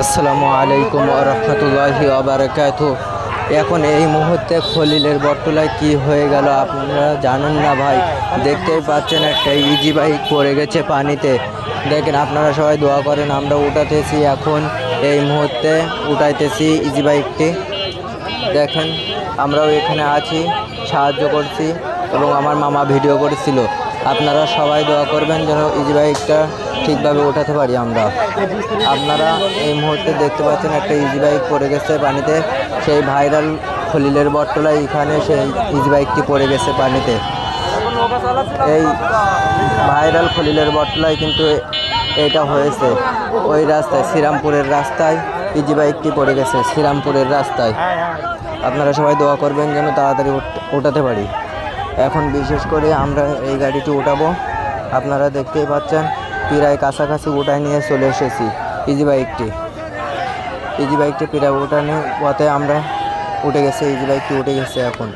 আসসালামু আলাইকুম ওয়া রাহমাতুল্লাহি ওয়া বারাকাতুহু। এখন এই মুহূর্তে খলিলের বটতলায় কি হয়ে গেল আপনারা জানেন না ভাই। দেখতেই পাচ্ছেন একটা ইজি বাইক পড়ে গেছে পানিতে। দেখেন আপনারা সবাই দোয়া করেন, আমরা উঠাতেছি, এখন এই মুহূর্তে উঠাইতেছি ইজি বাইকটি। দেখেন আমরাও এখানে আছি, সাহায্য করছি এবং আমার মামা ভিডিও করেছিল। আপনারা সবাই দোয়া করবেন যেন ইজি বাইকটা ঠিকভাবে ওঠাতে পারি আমরা। আপনারা এই মুহূর্তে দেখতে পাচ্ছেন একটা ইজি বাইক পড়ে গেছে পানিতে। সেই ভাইরাল খলিলের বটতলায় এখানে সেই ইজি বাইকটি পড়ে গেছে পানিতে। এই ভাইরাল খলিলের বটতলায় কিন্তু এটা হয়েছে ওই রাস্তায়, শ্রীরামপুরের রাস্তায় ইজি বাইকটি পড়ে গেছে, শ্রীরামপুরের রাস্তায়। আপনারা সবাই দোয়া করবেন যেন তাড়াতাড়ি ওঠাতে পারি। এখন বিশেষ করে আমরা এই গাড়িটি উঠাবো। আপনারা দেখতেই পাচ্ছেন প্রায় কাছাকাছি উঠায় নিয়ে চলে এসেছি ইজি বাইকটি প্রায় উঠানোর পথে আমরা উঠে গেছে, ইজি বাইকটি উঠে গেছে এখন।